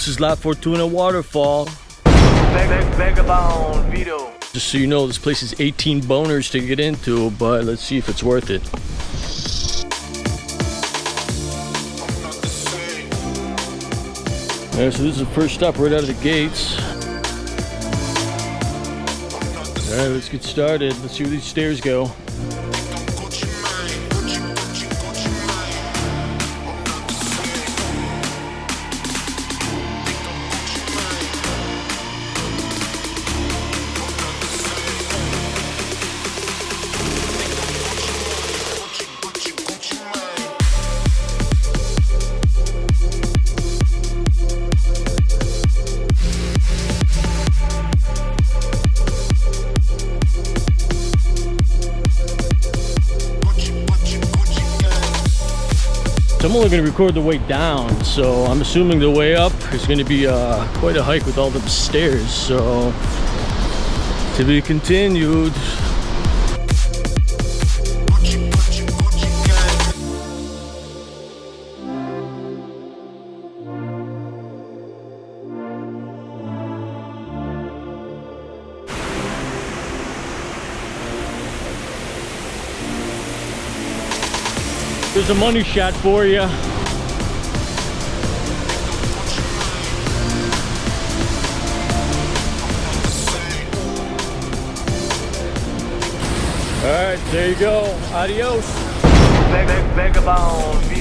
This is La Fortuna Waterfall. VagaBondVito. Just so you know, this place is 18 boners to get into, but let's see if it's worth it. Alright, so this is the first stop right out of the gates. Alright, let's get started. Let's see where these stairs go. I'm only going to record the way down, so I'm assuming the way up is going to be quite a hike with all the stairs, so to be continued. There's a money shot for you. Alright, there you go. Adios. VagaBondVito.